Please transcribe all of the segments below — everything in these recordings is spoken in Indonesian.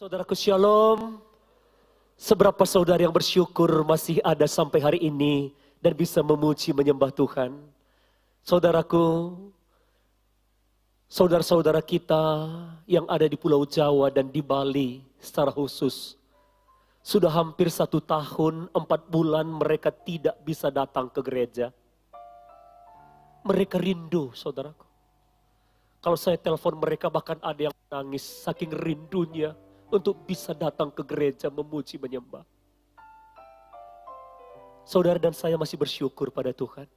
Saudaraku Shalom, seberapa saudara yang bersyukur masih ada sampai hari ini dan bisa memuji menyembah Tuhan. Saudaraku, saudara-saudara kita yang ada di Pulau Jawa dan di Bali secara khusus, sudah hampir 1 tahun 4 bulan mereka tidak bisa datang ke gereja. Mereka rindu, saudaraku. Kalau saya telepon mereka bahkan ada yang menangis saking rindunya untuk bisa datang ke gereja memuji menyembah. Saudara dan saya masih bersyukur pada Tuhan.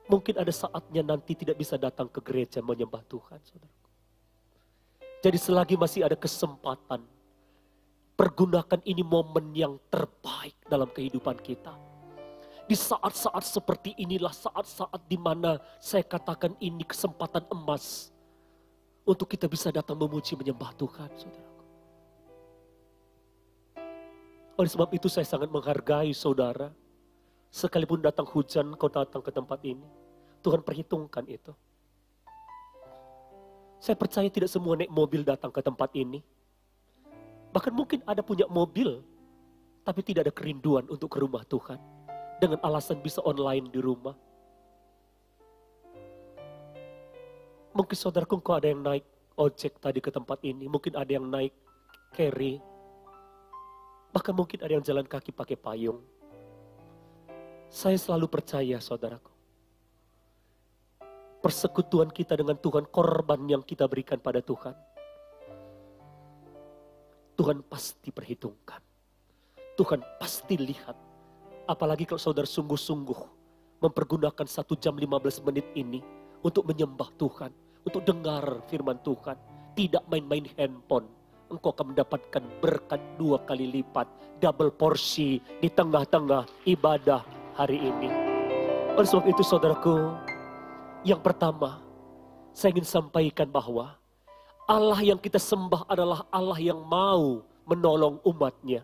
Mungkin ada saatnya nanti tidak bisa datang ke gereja menyembah Tuhan, saudara. Jadi selagi masih ada kesempatan, pergunakan ini momen yang terbaik dalam kehidupan kita. Di saat-saat seperti inilah saat-saat di mana saya katakan ini kesempatan emas untuk kita bisa datang memuji menyembah Tuhan, saudara. Oleh sebab itu saya sangat menghargai saudara. Sekalipun datang hujan kau datang ke tempat ini. Tuhan perhitungkan itu. Saya percaya tidak semua naik mobil datang ke tempat ini. Bahkan mungkin ada punya mobil, tapi tidak ada kerinduan untuk ke rumah Tuhan. Dengan alasan bisa online di rumah. Mungkin saudaraku kau ada yang naik ojek tadi ke tempat ini. Mungkin ada yang naik carry. Bahkan mungkin ada yang jalan kaki pakai payung. Saya selalu percaya saudaraku. Persekutuan kita dengan Tuhan, korban yang kita berikan pada Tuhan. Tuhan pasti perhitungkan. Tuhan pasti lihat. Apalagi kalau saudara sungguh-sungguh mempergunakan 1 jam 15 menit ini untuk menyembah Tuhan. Untuk dengar firman Tuhan. Tidak main-main handphone. Engkau akan mendapatkan berkat 2 kali lipat, double porsi di tengah-tengah ibadah hari ini. Oleh sebab itu saudaraku, yang pertama saya ingin sampaikan bahwa Allah yang kita sembah adalah Allah yang mau menolong umatnya.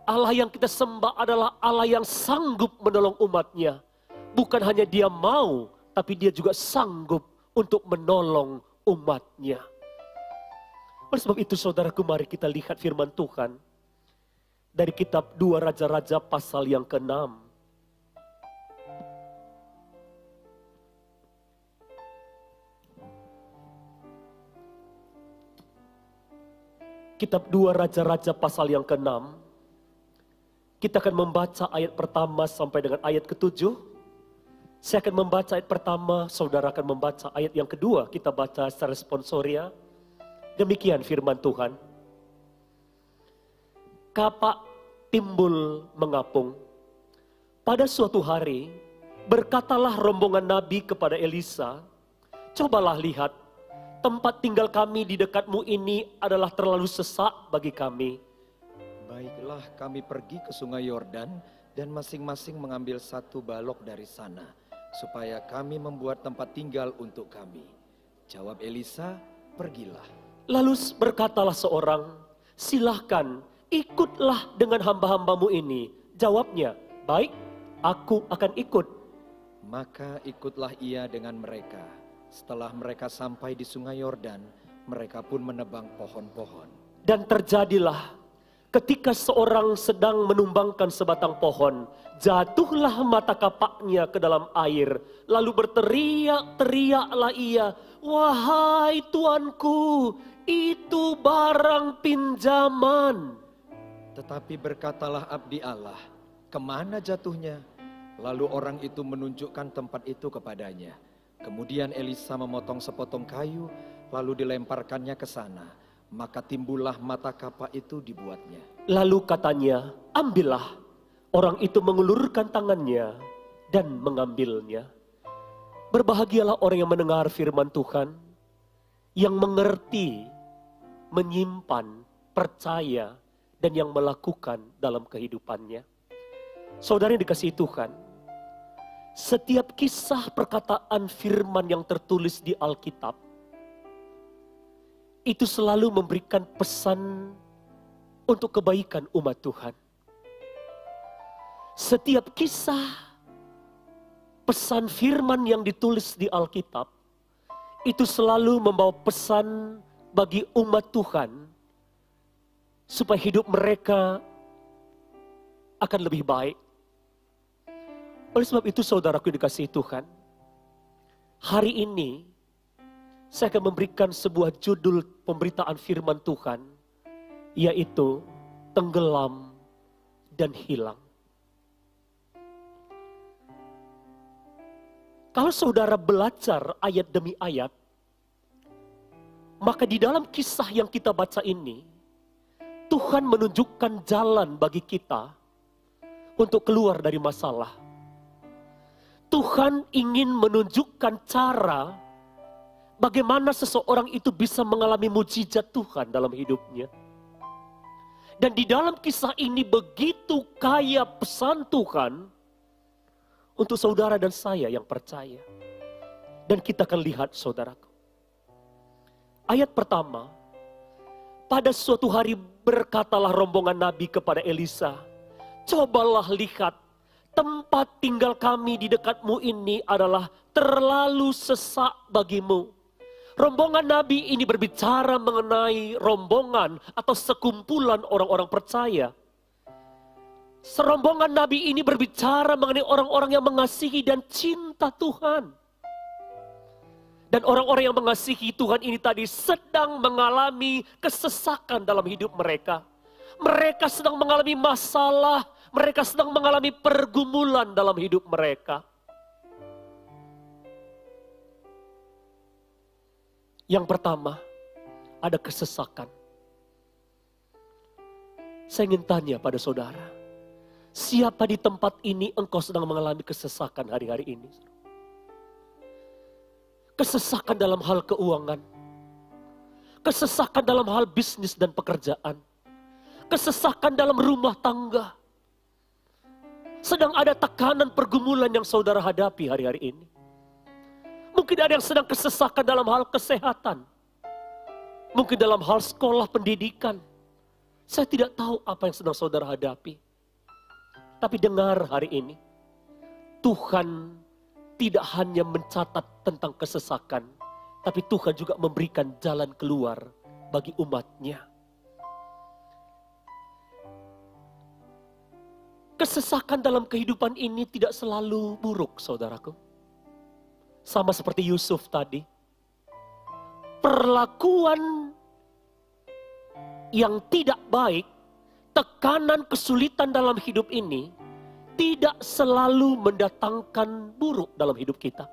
Allah yang kita sembah adalah Allah yang sanggup menolong umatnya. Bukan hanya dia mau, tapi dia juga sanggup untuk menolong umatnya. Oleh sebab itu saudaraku, mari kita lihat firman Tuhan dari kitab 2 Raja-Raja pasal yang ke-6. Kitab 2 Raja-Raja pasal yang ke-6. Kita akan membaca ayat pertama sampai dengan ayat ke-7. Saya akan membaca ayat pertama, saudara akan membaca ayat yang kedua. Kita baca secara responsoria. Demikian firman Tuhan. Kapak timbul mengapung. Pada suatu hari, berkatalah rombongan Nabi kepada Elisa, cobalah lihat, tempat tinggal kami di dekatmu ini adalah terlalu sesak bagi kami. Baiklah, kami pergi ke sungai Yordan dan masing-masing mengambil 1 balok dari sana, supaya kami membuat tempat tinggal untuk kami. Jawab Elisa, pergilah. Lalu berkatalah seorang, silahkan ikutlah dengan hamba-hambamu ini. Jawabnya, baik, aku akan ikut. Maka ikutlah ia dengan mereka. Setelah mereka sampai di sungai Yordan, mereka pun menebang pohon-pohon. Dan terjadilah, ketika seorang sedang menumbangkan sebatang pohon, jatuhlah mata kapaknya ke dalam air. Lalu berteriak-teriaklah ia, wahai tuanku, itu barang pinjaman. Tetapi berkatalah abdi Allah, kemana jatuhnya? Lalu orang itu menunjukkan tempat itu kepadanya. Kemudian Elisa memotong sepotong kayu, lalu dilemparkannya ke sana. Maka timbullah mata kapak itu dibuatnya. Lalu katanya, ambillah. Orang itu mengulurkan tangannya dan mengambilnya. Berbahagialah orang yang mendengar firman Tuhan, yang mengerti, menyimpan, percaya, dan yang melakukan dalam kehidupannya. Saudara yang dikasihi Tuhan, setiap kisah perkataan firman yang tertulis di Alkitab, itu selalu memberikan pesan untuk kebaikan umat Tuhan. Setiap kisah pesan firman yang ditulis di Alkitab, itu selalu membawa pesan bagi umat Tuhan, supaya hidup mereka akan lebih baik. Oleh sebab itu saudaraku yang dikasihi Tuhan, hari ini saya akan memberikan sebuah judul pemberitaan firman Tuhan, yaitu tenggelam dan hilang. Kalau saudara belajar ayat demi ayat, maka di dalam kisah yang kita baca ini, Tuhan menunjukkan jalan bagi kita untuk keluar dari masalah. Tuhan ingin menunjukkan cara bagaimana seseorang itu bisa mengalami mujizat Tuhan dalam hidupnya. Dan di dalam kisah ini begitu kaya pesan Tuhan untuk saudara dan saya yang percaya. Dan kita akan lihat saudaraku. Ayat pertama, pada suatu hari berkatalah rombongan Nabi kepada Elisa, cobalah lihat, tempat tinggal kami di dekatmu ini adalah terlalu sesak bagimu. Rombongan Nabi ini berbicara mengenai rombongan atau sekumpulan orang-orang percaya. Serombongan Nabi ini berbicara mengenai orang-orang yang mengasihi dan cinta Tuhan. Dan orang-orang yang mengasihi Tuhan ini tadi sedang mengalami kesesakan dalam hidup mereka. Mereka sedang mengalami masalah, mereka sedang mengalami pergumulan dalam hidup mereka. Yang pertama, ada kesesakan. Saya ingin tanya pada saudara, siapa di tempat ini engkau sedang mengalami kesesakan hari-hari ini? Kesesakan dalam hal keuangan, kesesakan dalam hal bisnis dan pekerjaan, kesesakan dalam rumah tangga. Sedang ada tekanan pergumulan yang saudara hadapi hari-hari ini. Mungkin ada yang sedang kesesakan dalam hal kesehatan, mungkin dalam hal sekolah pendidikan. Saya tidak tahu apa yang sedang saudara hadapi. Tapi dengar hari ini, Tuhan tidak hanya mencatat tentang kesesakan, tapi Tuhan juga memberikan jalan keluar bagi umatnya. Kesesakan dalam kehidupan ini tidak selalu buruk, saudaraku. Sama seperti Yusuf tadi. Perlakuan yang tidak baik, tekanan kesulitan dalam hidup ini, tidak selalu mendatangkan buruk dalam hidup kita.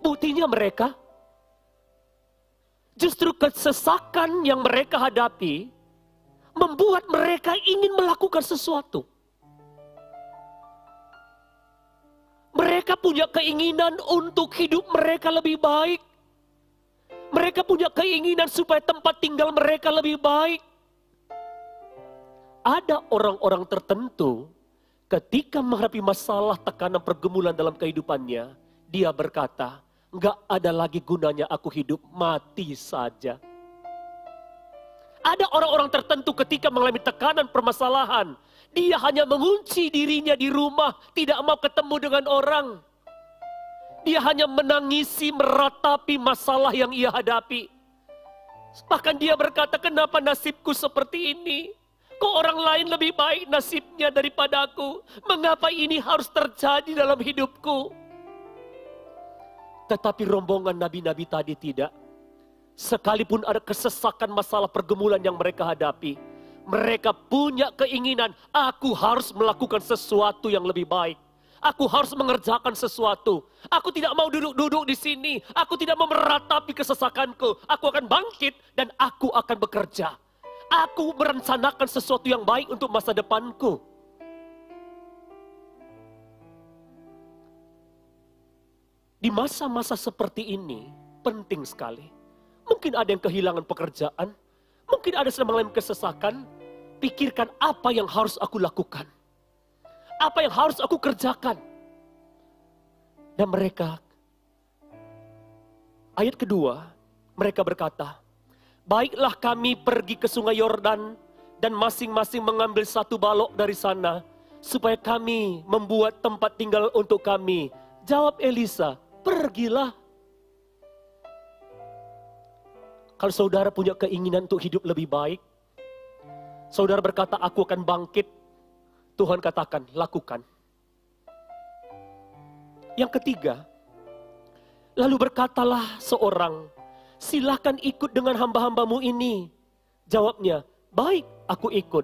Buktinya mereka, justru kesesakan yang mereka hadapi, membuat mereka ingin melakukan sesuatu. Mereka punya keinginan untuk hidup mereka lebih baik. Mereka punya keinginan supaya tempat tinggal mereka lebih baik. Ada orang-orang tertentu, ketika menghadapi masalah, tekanan, pergumulan dalam kehidupannya, dia berkata, enggak ada lagi gunanya aku hidup, mati saja. Ada orang-orang tertentu ketika mengalami tekanan, permasalahan, dia hanya mengunci dirinya di rumah, tidak mau ketemu dengan orang. Dia hanya menangisi, meratapi masalah yang ia hadapi. Bahkan dia berkata, kenapa nasibku seperti ini? Kok orang lain lebih baik nasibnya daripada aku? Mengapa ini harus terjadi dalam hidupku? Tetapi rombongan nabi-nabi tadi tidak. Sekalipun ada kesesakan masalah pergumulan yang mereka hadapi, mereka punya keinginan, aku harus melakukan sesuatu yang lebih baik. Aku harus mengerjakan sesuatu. Aku tidak mau duduk-duduk di sini. Aku tidak mau meratapi kesesakanku. Aku akan bangkit dan aku akan bekerja. Aku merencanakan sesuatu yang baik untuk masa depanku. Di masa-masa seperti ini, penting sekali. Mungkin ada yang kehilangan pekerjaan. Mungkin ada yang sedang mengalami kesesakan. Pikirkan apa yang harus aku lakukan. Apa yang harus aku kerjakan. Dan mereka, ayat kedua, mereka berkata, baiklah kami pergi ke sungai Yordan dan masing-masing mengambil satu balok dari sana, supaya kami membuat tempat tinggal untuk kami. Jawab Elisa, pergilah. Kalau saudara punya keinginan untuk hidup lebih baik, saudara berkata, aku akan bangkit. Tuhan katakan, lakukan. Yang ketiga, lalu berkatalah seorang, silakan ikut dengan hamba-hambamu ini. Jawabnya, baik, aku ikut.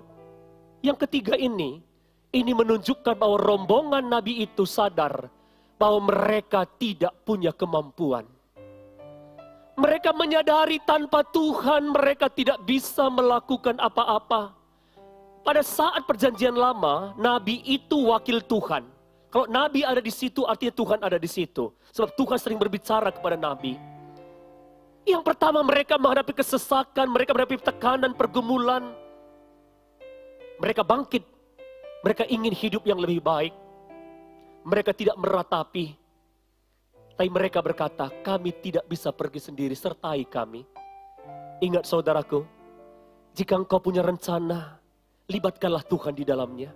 Yang ketiga ini menunjukkan bahwa rombongan nabi itu sadar bahwa mereka tidak punya kemampuan. Mereka menyadari tanpa Tuhan mereka tidak bisa melakukan apa-apa. Pada saat perjanjian lama, nabi itu wakil Tuhan. Kalau nabi ada di situ, artinya Tuhan ada di situ. Sebab Tuhan sering berbicara kepada nabi. Yang pertama, mereka menghadapi kesesakan, mereka menghadapi tekanan, pergumulan. Mereka bangkit. Mereka ingin hidup yang lebih baik. Mereka tidak meratapi. Tapi mereka berkata, kami tidak bisa pergi sendiri, sertai kami. Ingat saudaraku, jika engkau punya rencana, libatkanlah Tuhan di dalamnya.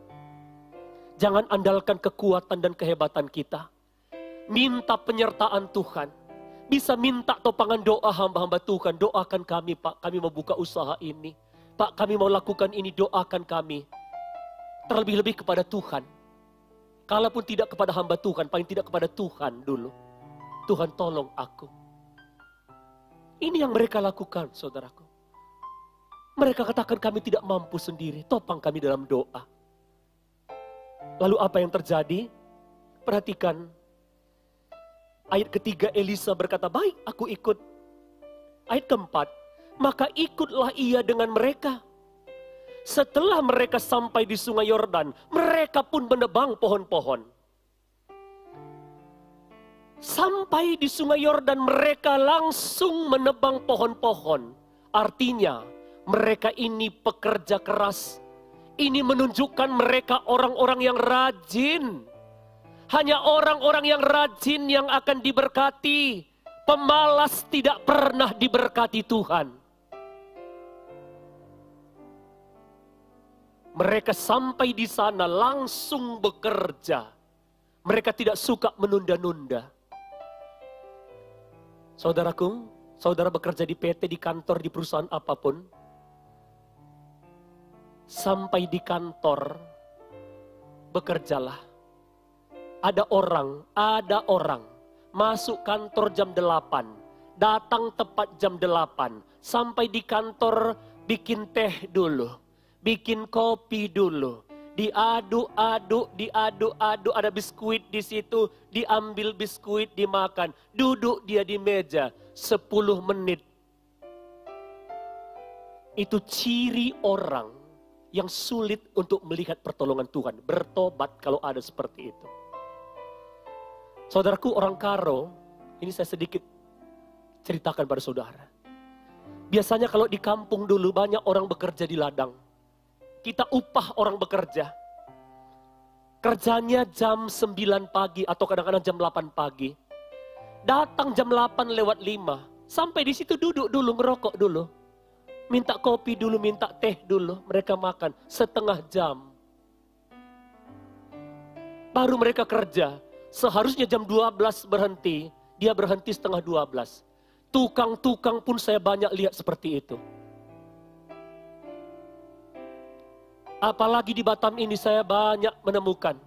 Jangan andalkan kekuatan dan kehebatan kita. Minta penyertaan Tuhan. Bisa minta topangan doa hamba-hamba Tuhan. Doakan kami, Pak, kami mau buka usaha ini. Pak, kami mau lakukan ini, doakan kami. Terlebih-lebih kepada Tuhan. Kalaupun tidak kepada hamba Tuhan, paling tidak kepada Tuhan dulu. Tuhan tolong aku. Ini yang mereka lakukan, saudaraku. Mereka katakan kami tidak mampu sendiri, topang kami dalam doa. Lalu apa yang terjadi? Perhatikan. Ayat ketiga, Elisa berkata, baik, aku ikut. Ayat keempat, maka ikutlah ia dengan mereka. Setelah mereka sampai di sungai Yordan, mereka pun menebang pohon-pohon. Sampai di sungai Yordan, mereka langsung menebang pohon-pohon. Artinya, mereka ini pekerja keras. Ini menunjukkan mereka orang-orang yang rajin. Hanya orang-orang yang rajin yang akan diberkati. Pemalas tidak pernah diberkati Tuhan. Mereka sampai di sana langsung bekerja. Mereka tidak suka menunda-nunda. Saudaraku, saudara bekerja di PT, di kantor, di perusahaan apapun. Sampai di kantor, bekerjalah. Ada orang masuk kantor jam 8, datang tepat jam 8. Sampai di kantor bikin teh dulu, bikin kopi dulu. Diaduk-aduk, ada biskuit di situ, diambil biskuit, dimakan. Duduk dia di meja, 10 menit. Itu ciri orang yang sulit untuk melihat pertolongan Tuhan. Bertobat kalau ada seperti itu. Saudaraku, orang Karo, ini saya sedikit ceritakan pada saudara. Biasanya kalau di kampung dulu banyak orang bekerja di ladang. Kita upah orang bekerja. Kerjanya jam 9 pagi atau kadang-kadang jam 8 pagi. Datang jam 8 lewat 5. Sampai di situ duduk dulu, ngerokok dulu. Minta kopi dulu, minta teh dulu. Mereka makan setengah jam. Baru mereka kerja. Seharusnya jam 12 berhenti. Dia berhenti setengah 12. Tukang-tukang pun saya banyak lihat seperti itu. Apalagi di Batam ini saya banyak menemukan.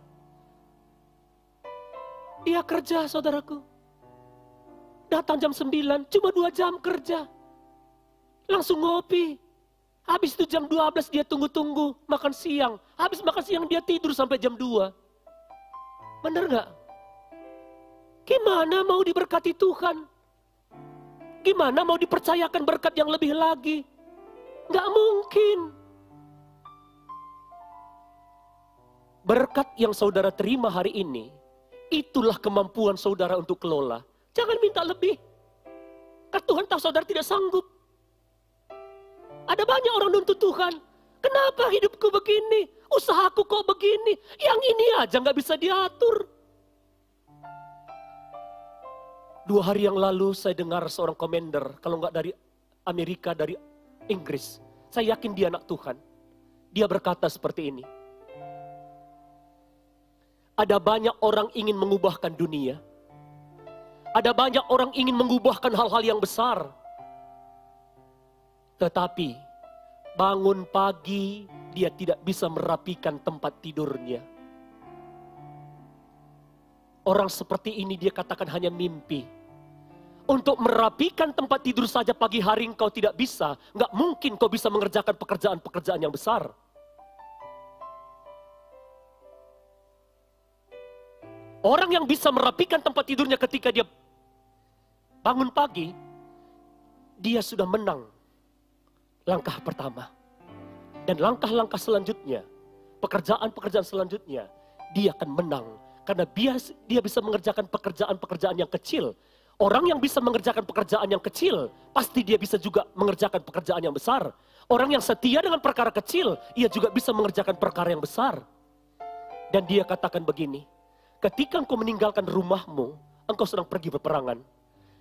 Dia kerja, saudaraku. Datang jam 9, cuma 2 jam kerja. Langsung ngopi. Habis itu jam 12 dia tunggu-tunggu, makan siang. Habis makan siang dia tidur sampai jam 2. Benar gak? Gimana mau diberkati Tuhan? Gimana mau dipercayakan berkat yang lebih lagi? Gak mungkin. Berkat yang saudara terima hari ini, itulah kemampuan saudara untuk kelola. Jangan minta lebih. Karena Tuhan tahu saudara tidak sanggup. Ada banyak orang nuntut Tuhan. Kenapa hidupku begini? Usahaku kok begini? Yang ini aja gak bisa diatur. 2 hari yang lalu saya dengar seorang komander, kalau gak dari Amerika, dari Inggris. Saya yakin dia anak Tuhan. Dia berkata seperti ini. Ada banyak orang ingin mengubahkan dunia. Ada banyak orang ingin mengubahkan hal-hal yang besar. Tetapi bangun pagi dia tidak bisa merapikan tempat tidurnya. Orang seperti ini dia katakan hanya mimpi. Untuk merapikan tempat tidur saja pagi hari engkau tidak bisa. Nggak mungkin kau bisa mengerjakan pekerjaan-pekerjaan yang besar. Orang yang bisa merapikan tempat tidurnya ketika dia bangun pagi, dia sudah menang langkah pertama. Dan langkah-langkah selanjutnya, pekerjaan-pekerjaan selanjutnya, dia akan menang. Karena dia bisa mengerjakan pekerjaan-pekerjaan yang kecil. Orang yang bisa mengerjakan pekerjaan yang kecil, pasti dia bisa juga mengerjakan pekerjaan yang besar. Orang yang setia dengan perkara kecil, ia juga bisa mengerjakan perkara yang besar. Dan dia katakan begini, ketika engkau meninggalkan rumahmu, engkau sedang pergi berperangan.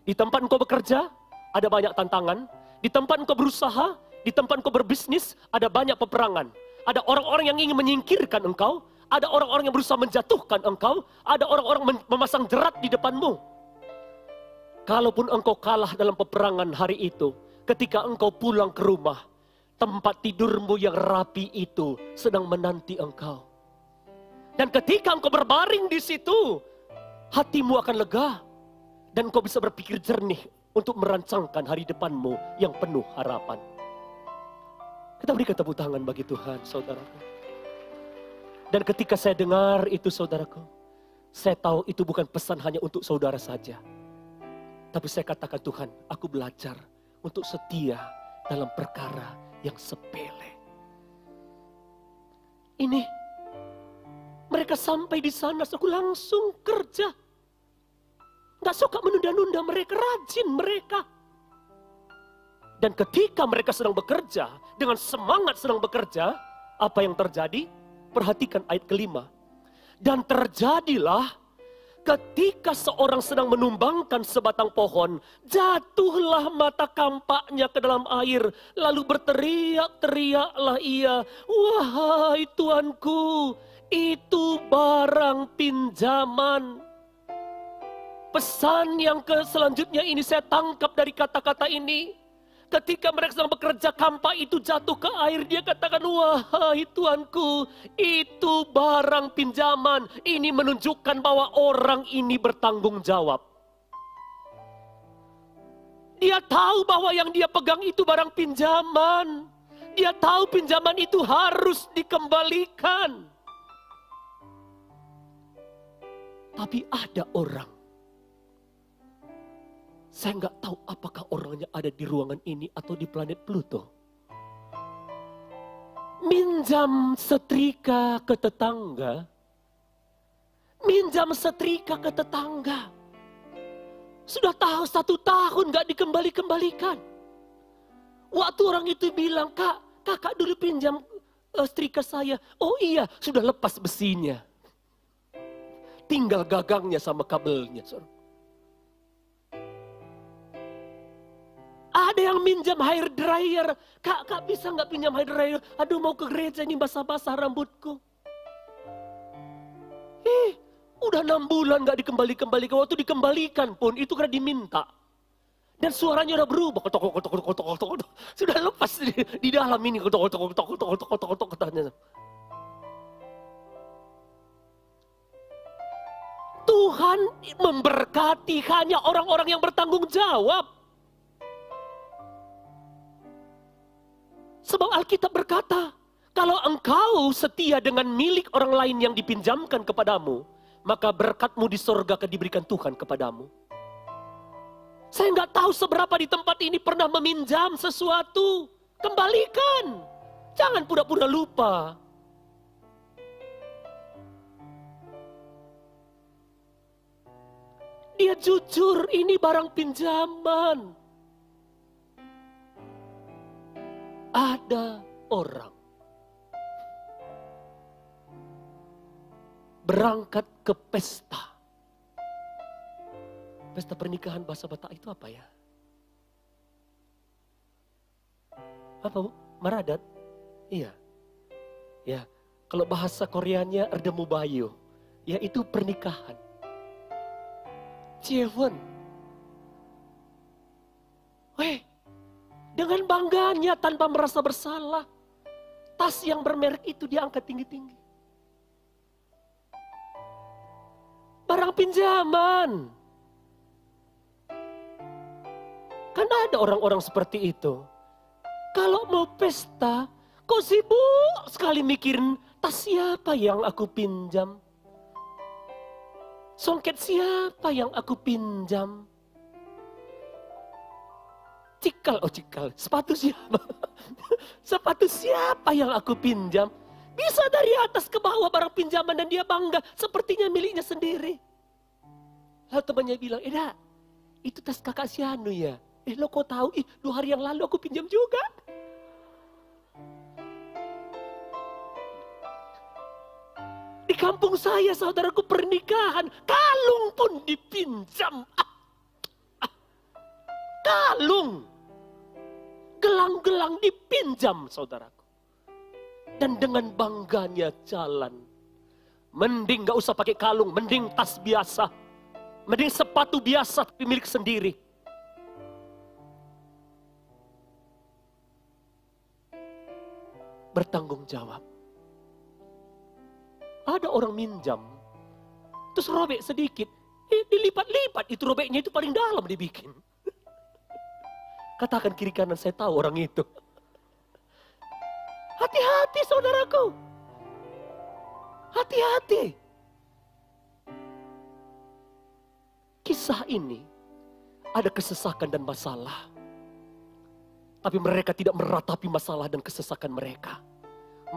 Di tempat engkau bekerja, ada banyak tantangan. Di tempat engkau berusaha, di tempat engkau berbisnis, ada banyak peperangan. Ada orang-orang yang ingin menyingkirkan engkau, ada orang-orang yang berusaha menjatuhkan engkau, ada orang-orang memasang jerat di depanmu. Kalaupun engkau kalah dalam peperangan hari itu, ketika engkau pulang ke rumah, tempat tidurmu yang rapi itu sedang menanti engkau. Dan ketika engkau berbaring di situ, hatimu akan lega. Dan engkau bisa berpikir jernih untuk merancangkan hari depanmu yang penuh harapan. Kita berikan tepuk tangan bagi Tuhan, saudaraku. Dan ketika saya dengar itu, saudaraku, saya tahu itu bukan pesan hanya untuk saudara saja. Tapi saya katakan, Tuhan, aku belajar untuk setia dalam perkara yang sepele. Ini, mereka sampai di sana, aku langsung kerja. Gak suka menunda-nunda, mereka rajin mereka. Dan ketika mereka sedang bekerja, dengan semangat sedang bekerja, apa yang terjadi? Perhatikan ayat kelima. Dan terjadilah ketika seorang sedang menumbangkan sebatang pohon, jatuhlah mata kampaknya ke dalam air, lalu berteriak-teriaklah ia, wahai Tuanku, itu barang pinjaman. Pesan yang selanjutnya ini saya tangkap dari kata-kata ini. Ketika mereka sedang bekerja, kampak itu jatuh ke air. Dia katakan, wahai Tuanku, itu barang pinjaman. Ini menunjukkan bahwa orang ini bertanggung jawab. Dia tahu bahwa yang dia pegang itu barang pinjaman. Dia tahu pinjaman itu harus dikembalikan. Tapi ada orang, saya nggak tahu apakah orangnya ada di ruangan ini atau di planet Pluto. Minjam setrika ke tetangga. Minjam setrika ke tetangga. Sudah tahu 1 tahun nggak dikembalikan. Waktu orang itu bilang, kakak dulu pinjam setrika saya. Oh iya, sudah lepas besinya. Tinggal gagangnya sama kabelnya. Ada yang minjam hair dryer. Kak bisa nggak pinjam hair dryer? Aduh, mau ke gereja ini basah-basah rambutku. Udah 6 bulan nggak dikembalikan. Waktu dikembalikan pun itu karena diminta. Dan suaranya udah berubah. Sudah lepas di dalam ini. Tuhan memberkati hanya orang-orang yang bertanggung jawab. Sebab Alkitab berkata, kalau engkau setia dengan milik orang lain yang dipinjamkan kepadamu, maka berkatmu di sorga akan diberikan Tuhan kepadamu. Saya nggak tahu seberapa di tempat ini pernah meminjam sesuatu. Kembalikan. Jangan pura-pura lupa. Dia jujur, ini barang pinjaman. Ada orang berangkat ke pesta. Pesta pernikahan bahasa Batak itu apa ya? Apa Bu? Maradat? Iya. Ya, kalau bahasa Koreanya erdemu bayu, yaitu pernikahan. Jeon. Dengan bangganya tanpa merasa bersalah. Tas yang bermerek itu dia angkat tinggi-tinggi. Barang pinjaman. Kan ada orang-orang seperti itu. Kalau mau pesta, kok sibuk sekali mikirin tas siapa yang aku pinjam. Songket siapa yang aku pinjam. Cikal, sepatu siapa? Sepatu siapa yang aku pinjam? Bisa dari atas ke bawah barang pinjaman dan dia bangga. Sepertinya miliknya sendiri. Lalu temannya bilang, Eda, itu tas kakak si Anu ya? Lo kok tahu? 2 hari yang lalu aku pinjam juga. Di kampung saya, saudaraku, pernikahan, kalung pun dipinjam. Kalung. Gelang-gelang dipinjam, saudaraku. Dan dengan bangganya jalan. Mending gak usah pakai kalung, mending tas biasa. Mending sepatu biasa tapi milik sendiri. Bertanggung jawab. Ada orang minjam, terus robek sedikit, dilipat-lipat, itu robeknya itu paling dalam dibikin. Katakan kiri kanan, saya tahu orang itu. Hati-hati saudaraku. Hati-hati. Kisah ini ada kesesakan dan masalah. Tapi mereka tidak meratapi masalah dan kesesakan mereka.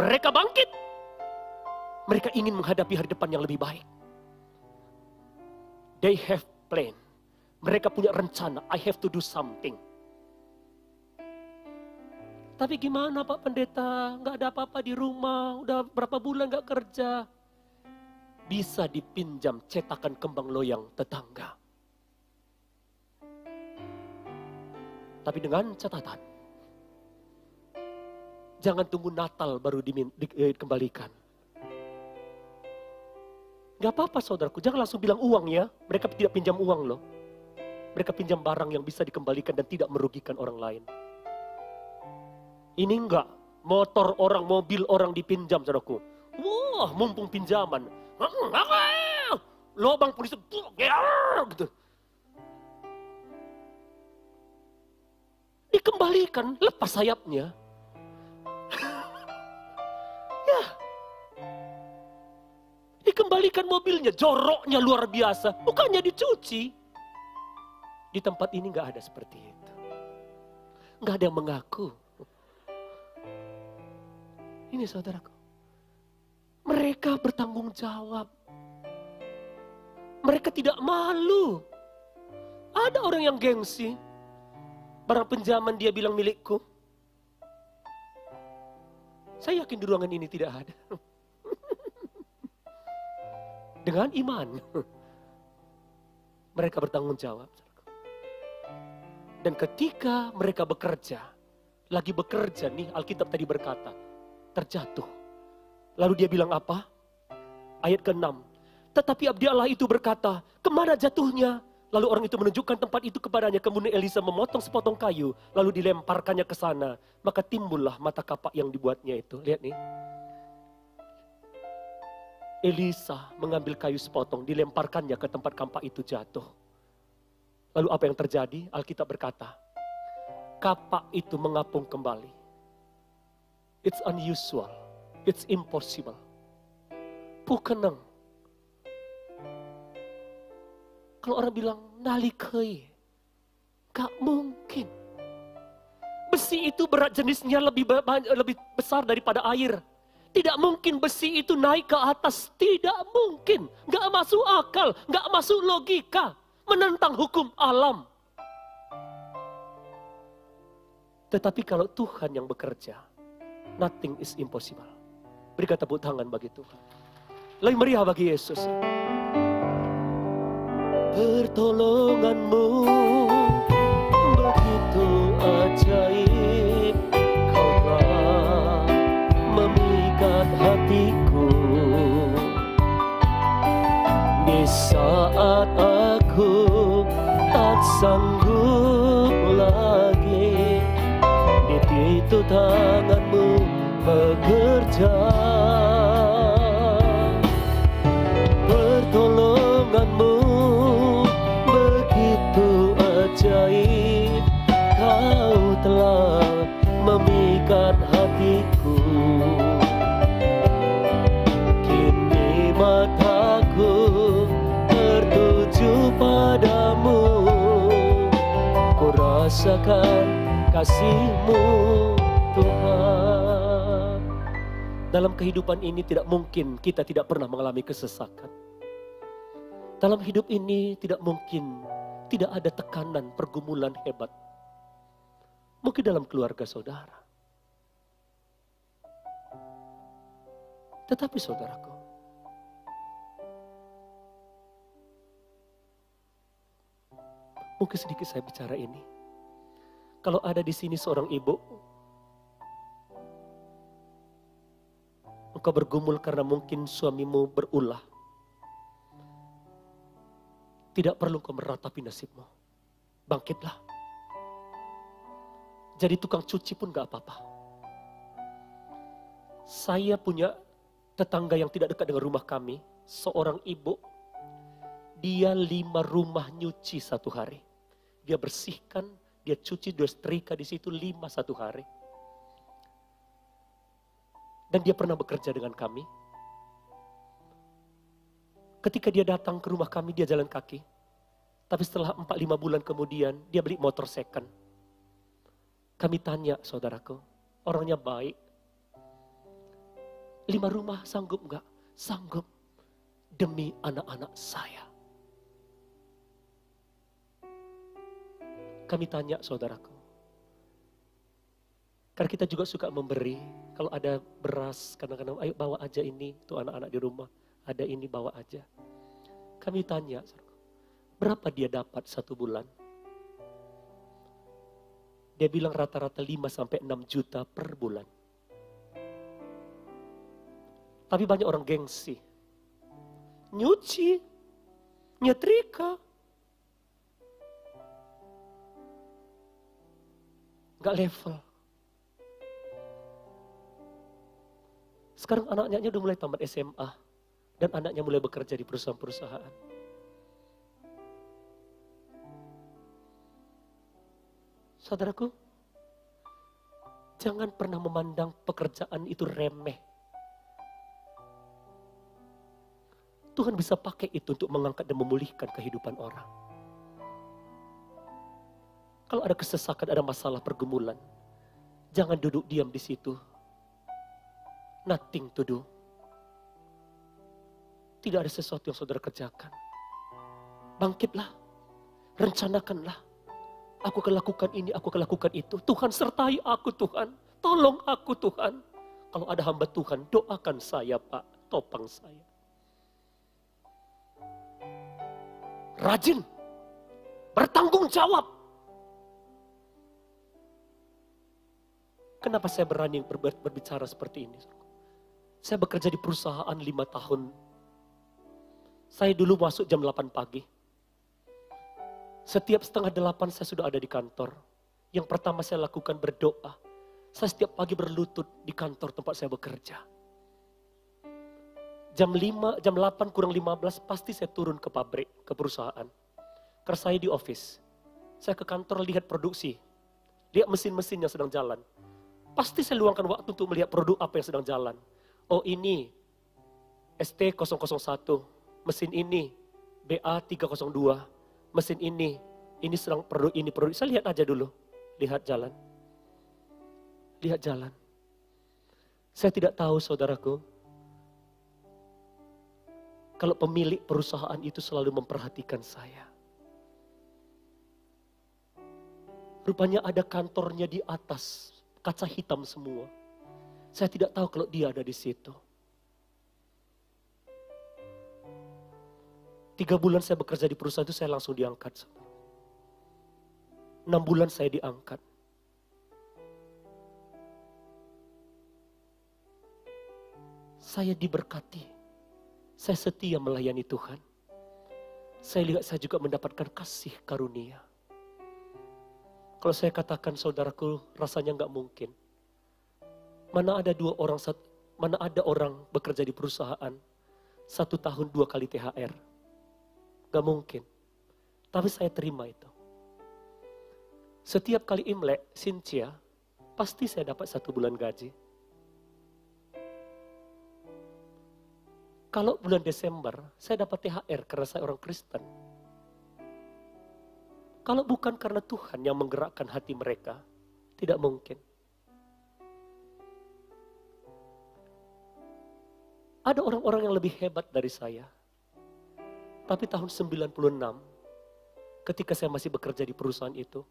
Mereka bangkit. Mereka ingin menghadapi hari depan yang lebih baik. They have plan. Mereka punya rencana. I have to do something. Tapi gimana Pak Pendeta, nggak ada apa-apa di rumah, udah berapa bulan nggak kerja. Bisa dipinjam cetakan kembang loyang tetangga. Tapi dengan catatan, jangan tunggu Natal baru dikembalikan. Gak apa-apa saudaraku, jangan langsung bilang uang ya. Mereka tidak pinjam uang loh. Mereka pinjam barang yang bisa dikembalikan dan tidak merugikan orang lain. Ini enggak, motor orang, mobil orang dipinjam saudaraku. Wah, mumpung pinjaman. Lobang polisi, gitu. Dikembalikan, lepas sayapnya. Ya. Dikembalikan mobilnya, joroknya luar biasa. Bukannya dicuci. Di tempat ini enggak ada seperti itu. Enggak ada yang mengaku. Ini saudaraku. Mereka bertanggung jawab. Mereka tidak malu. Ada orang yang gengsi. Barang pinjaman dia bilang milikku. Saya yakin di ruangan ini tidak ada. Dengan iman. Mereka bertanggung jawab. Dan ketika mereka bekerja. Lagi bekerja nih, Alkitab tadi berkata. Terjatuh. Lalu dia bilang apa? Ayat ke-6. Tetapi abdi Allah itu berkata, kemana jatuhnya? Lalu orang itu menunjukkan tempat itu kepadanya. Kemudian Elisa memotong sepotong kayu. Lalu dilemparkannya ke sana. Maka timbullah mata kapak yang dibuatnya itu. Lihat nih. Elisa mengambil kayu sepotong. Dilemparkannya ke tempat kampak itu jatuh. Lalu apa yang terjadi? Alkitab berkata. Kapak itu mengapung kembali. It's unusual. It's impossible. Pukeneng. Kalau orang bilang nalikei. Gak mungkin. Besi itu berat jenisnya lebih besar daripada air. Tidak mungkin besi itu naik ke atas. Tidak mungkin. Gak masuk akal. Gak masuk logika. Menentang hukum alam. Tetapi kalau Tuhan yang bekerja. Nothing is impossible. Berikan tepuk tangan bagi Tuhan. Lebih meriah bagi Yesus. Pertolonganmu begitu ajaib. Kau telah memikat hatiku. Di saat aku tak sanggup lagi. begitu tanganmu bekerja, pertolonganmu begitu ajaib. Kau telah memikat hatiku, kini mataku tertuju padamu. Ku rasakan kasih-Mu Tuhan. Dalam kehidupan ini tidak mungkin kita tidak pernah mengalami kesesakan. Dalam hidup ini tidak mungkin tidak ada tekanan, pergumulan hebat. Mungkin dalam keluarga saudara. Tetapi saudaraku, mungkin sedikit saya bicara ini. Kalau ada di sini seorang ibu, engkau bergumul karena mungkin suamimu berulah. Tidak perlu kau meratapi nasibmu. Bangkitlah. Jadi tukang cuci pun gak apa-apa. Saya punya tetangga yang tidak dekat dengan rumah kami. Seorang ibu, dia 5 rumah nyuci satu hari. Dia bersihkan, dia cuci, dia setrika di situ 5 satu hari. Dan dia pernah bekerja dengan kami. Ketika dia datang ke rumah kami, dia jalan kaki. Tapi setelah 4-5 bulan kemudian, dia beli motor second. Kami tanya saudaraku, orangnya baik. 5 rumah sanggup enggak? Sanggup. Demi anak-anak saya. Kami tanya saudaraku. Karena kita juga suka memberi. Kalau ada beras, kadang-kadang ayo bawa aja ini. Tuh anak-anak di rumah. Ada ini bawa aja. Kami tanya, berapa dia dapat 1 bulan? Dia bilang rata-rata 5-6 juta per bulan. Tapi banyak orang gengsi. Nyuci, nyetrika. Gak level. Sekarang anaknya udah mulai tamat SMA. Dan anaknya mulai bekerja di perusahaan-perusahaan. Saudaraku, jangan pernah memandang pekerjaan itu remeh. Tuhan bisa pakai itu untuk mengangkat dan memulihkan kehidupan orang. Kalau ada kesesakan, ada masalah pergumulan, jangan duduk diam di situ. Nothing to do. Tidak ada sesuatu yang saudara kerjakan. Bangkitlah, rencanakanlah. Aku akan lakukan ini, aku akan lakukan itu. Tuhan sertai aku Tuhan. Tolong aku Tuhan. Kalau ada hamba Tuhan, doakan saya Pak. Topang saya. Rajin. Bertanggung jawab. Kenapa saya berani berbicara seperti ini? Saya bekerja di perusahaan 5 tahun. Saya dulu masuk jam 8 pagi. Setiap 7:30 saya sudah ada di kantor. Yang pertama saya lakukan berdoa. Saya setiap pagi berlutut di kantor tempat saya bekerja. Jam 8 kurang 15 pasti saya turun ke pabrik, ke perusahaan. Karena saya di office. Saya ke kantor lihat produksi. Lihat mesin-mesin yang sedang jalan. Pasti saya luangkan waktu untuk melihat produk apa yang sedang jalan. Oh ini ST001. Mesin ini BA302. Mesin ini sedang produk ini. Saya lihat aja dulu. Lihat jalan. Lihat jalan. Saya tidak tahu saudaraku. Kalau pemilik perusahaan itu selalu memperhatikan saya. Rupanya ada kantornya di atas. Kaca hitam semua. Saya tidak tahu kalau dia ada di situ. 3 bulan saya bekerja di perusahaan itu saya langsung diangkat. 6 bulan saya diangkat. Saya diberkati. Saya setia melayani Tuhan. Saya lihat saya juga mendapatkan kasih karunia. Kalau saya katakan saudaraku, rasanya nggak mungkin. Mana ada orang bekerja di perusahaan 1 tahun 2 kali THR. Gak mungkin. Tapi saya terima itu. Setiap kali Imlek, Cynthia, pasti saya dapat 1 bulan gaji. Kalau bulan Desember, saya dapat THR karena saya orang Kristen. Kalau bukan karena Tuhan yang menggerakkan hati mereka, tidak mungkin. Ada orang-orang yang lebih hebat dari saya. Tapi tahun 96, ketika saya masih bekerja di perusahaan itu,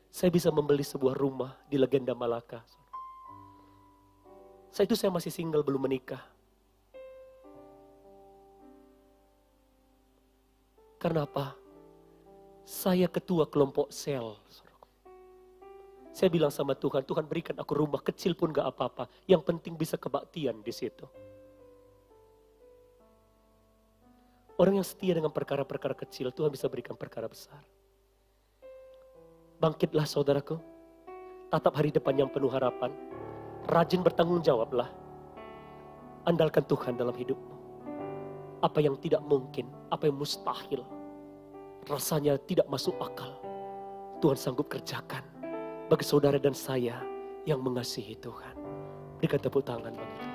saya bisa membeli sebuah rumah di Legenda Malaka. Saat itu saya masih single, belum menikah. Karena apa? Saya ketua kelompok sel. Saya bilang sama Tuhan, Tuhan berikan aku rumah kecil pun gak apa-apa. Yang penting bisa kebaktian di situ. Orang yang setia dengan perkara-perkara kecil, Tuhan bisa berikan perkara besar. Bangkitlah saudaraku. Tatap hari depan yang penuh harapan. Rajin bertanggung jawablah. Andalkan Tuhan dalam hidupmu. Apa yang tidak mungkin, apa yang mustahil, rasanya tidak masuk akal, Tuhan sanggup kerjakan bagi saudara dan saya yang mengasihi Tuhan. Berikan tepuk tangan bagi Tuhan.